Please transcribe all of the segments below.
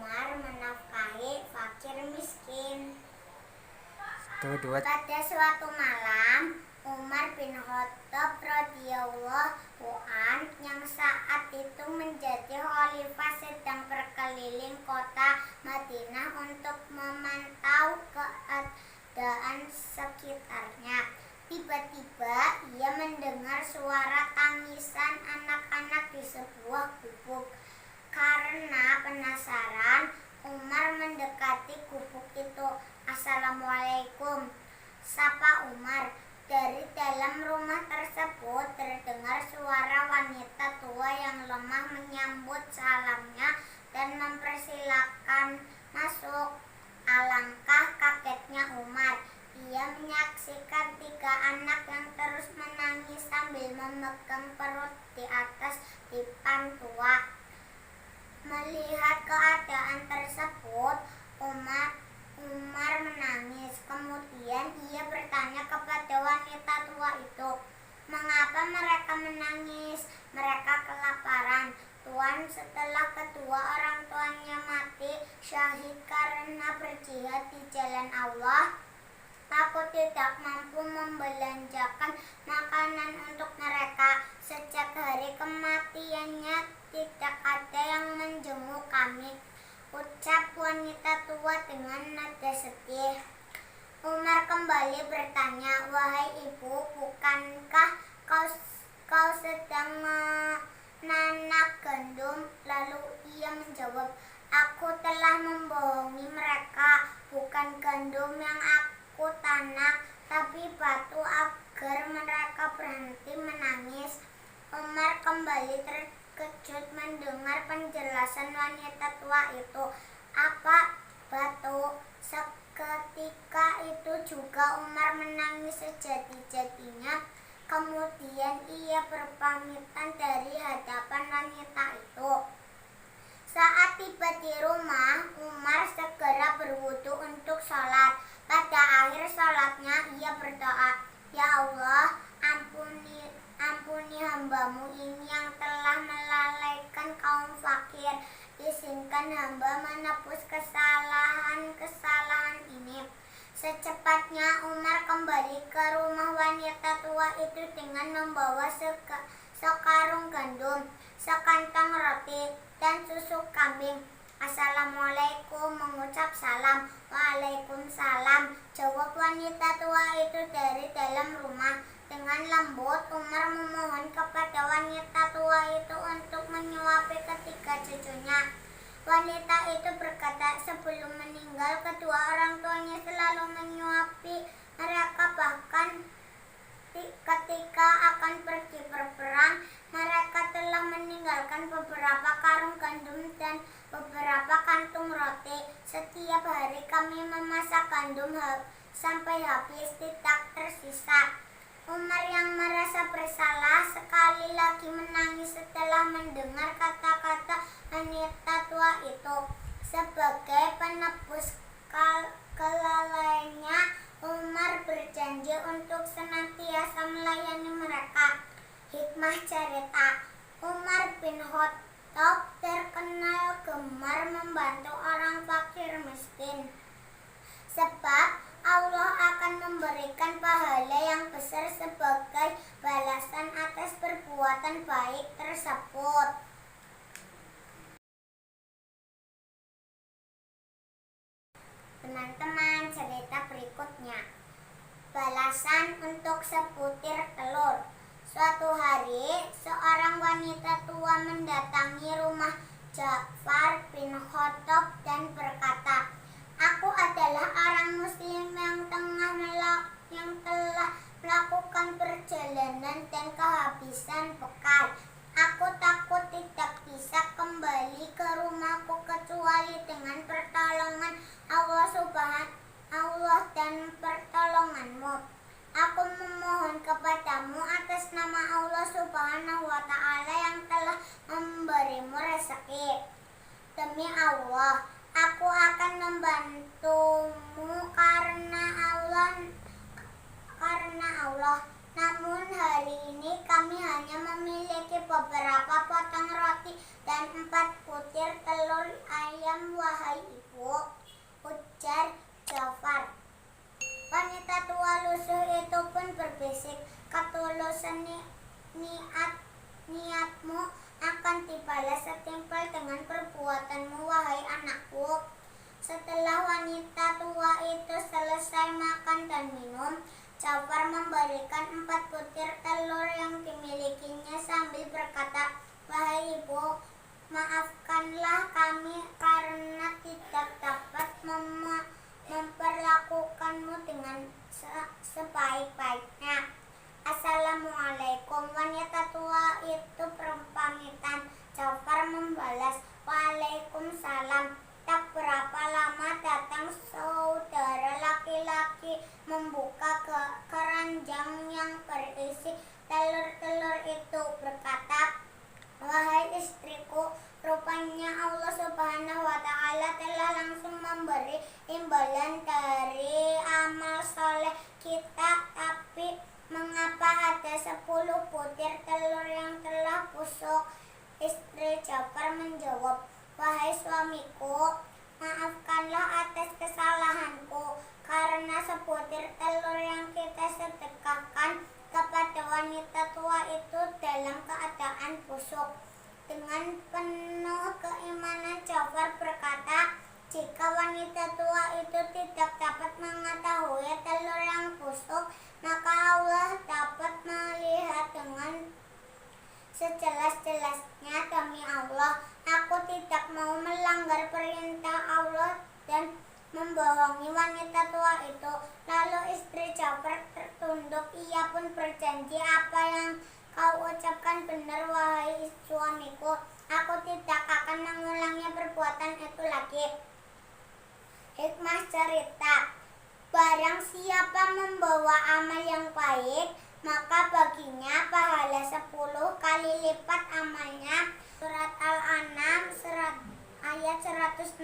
Umar menafkahi fakir miskin. Pada suatu malam, Umar bin Khattab radhiyallahu an yang saat itu menjadi khalifah sedang berkeliling kota Madinah untuk memantau keadaan sekitarnya. Tiba-tiba ia mendengar suara tangisan anak-anak di sebuah gubuk. Karena penasaran, Umar mendekati gubuk itu. "Assalamualaikum," sapa Umar. Dari dalam rumah tersebut terdengar suara wanita tua yang lemah menyambut salamnya dan mempersilakan masuk. Alangkah kagetnya Umar. Ia menyaksikan 3 anak yang terus menangis sambil memegang perut di atas dipan tua. Melihat keadaan tersebut, Umar menangis. Kemudian ia bertanya kepada wanita tua itu, "Mengapa mereka menangis?" "Mereka kelaparan, Tuan. Setelah kedua orang tuanya mati syahid karena berjihad di jalan Allah, aku tidak mampu membelanjakan makanan untuk mereka. Sejak hari kematiannya tidak ada yang menjenguk kami," ucap wanita tua dengan nada sedih. Umar kembali bertanya, "Wahai ibu, bukankah kau sedang menanak gandum?" Lalu ia menjawab, "Aku telah membohongi mereka. Bukan gandum yang aku tanak, tapi batu agar mereka berhenti menangis." Umar kembali terkejut mendengar penjelasan wanita tua itu. "Apa batu?" Seketika itu juga Umar menangis sejadi-jadinya. Kemudian ia berpamitan dari hadapan wanita itu. Saat tiba di rumah, Umar segera berwudu untuk sholat. Pada akhir sholatnya ia berdoa, "Ya Allah, ampuni hambamu ini yang telah melalaikan kaum fakir. Izinkan hamba menebus kesalahan-kesalahan ini." Secepatnya Umar kembali ke rumah wanita tua itu dengan membawa sekarung gandum, sekantong roti, dan susu kambing. "Assalamualaikum," mengucap salam. "Waalaikumsalam," jawab wanita tua itu dari dalam rumah. Dengan lembut Umar memohon kepada wanita tua itu untuk menyuapi ketiga cucunya. Wanita itu berkata, sebelum meninggal kedua orang tuanya selalu menyuapi mereka, bahkan ketika akan pergi berperang mereka telah meninggalkan beberapa karung gandum dan beberapa kantung roti. "Setiap hari kami memasak gandum sampai habis, tidak tersisa." Umar yang merasa bersalah sekali lagi menangis setelah mendengar kata-kata wanita tua itu. Sebagai penebus kelalaiannya, Umar berjanji untuk senantiasa melayani mereka. Hikmah cerita: Umar bin Khattab terkenal gemar membantu orang fakir miskin, sebab Allah akan memberikan pahala yang besar sebagai balasan atas perbuatan baik tersebut. Teman-teman, cerita berikutnya. Balasan untuk sebutir telur. Suatu hari, seorang wanita tua mendatangi rumah Ja'far bin Khattab dan berkata, "Aku adalah orang muslim yang telah melakukan perjalanan dan kehabisan bekal. Aku takut tidak bisa kembali ke rumahku kecuali dengan pertolongan Allah dan pertolonganmu. Aku memohon kepadamu atas nama Allah Subhanahu wa Ta'ala yang telah memberimu rezeki. Demi Allah, aku akan membantumu karena Allah. Namun hari ini kami hanya memiliki beberapa potong roti dan 4 butir telur ayam, wahai ibu, ujar Jafar. Wanita tua lusuh itu pun berbisik, ketulusan niatmu akan dibalas setimpal dengan perbuatanmu, wahai anakku. Setelah wanita tua itu selesai makan dan minum, Jafar memberikan 4 butir telur yang dimilikinya sambil berkata, wahai ibu, maafkanlah kami karena tidak dapat memperlakukanmu dengan sebaik-baiknya. Assalamualaikum. Wanita tua itu berpamitan. Jafar membalas, waalaikumsalam. Tak berapa lama datang saudara laki-laki membuka keranjang yang berisi telur-telur itu, berkata, wahai istriku, rupanya Allah Subhanahu wa Ta'ala telah langsung memberi imbalan dari amal soleh kita. Tapi mengapa ada 10 butir telur yang telah busuk? Istri Jafar menjawab, wahai suamiku, maafkanlah atas kesalahanku karena sebutir telur yang kita sedekahkan kepada wanita tua itu dalam keadaan busuk. Dengan penuh keimanan Jafar berkata, jika wanita tua itu tidak dapat mengetahui telur yang busuk, maka Allah dapat melihat dengan sejelas-jelasnya. Demi Allah, aku tidak mau melanggar perintah Allah dan membohongi wanita tua itu. Lalu istri Jafar tertunduk. Ia pun berjanji, apa yang kau ucapkan benar, wahai suamiku. Aku tidak akan mengulangi perbuatan itu lagi. Hikmah cerita. Barang siapa membawa amal yang baik, maka baginya pahala 10 kali lipat amalnya. Surat Al-An'am ayat 160.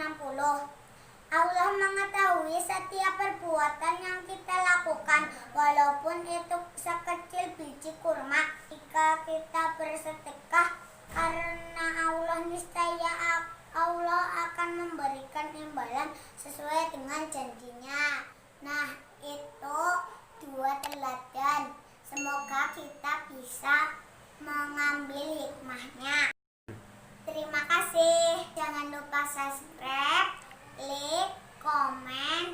Allah mengetahui setiap perbuatan yang kita lakukan, walaupun itu sekecil biji kurma. Jika kita bersedekah karena Allah, niscaya Allah akan memberikan imbalan sesuai dengan janjinya. Nah, itu 2 teladan. Semoga kita bisa mengambil hikmahnya. Terima kasih. Jangan lupa subscribe, like, komen,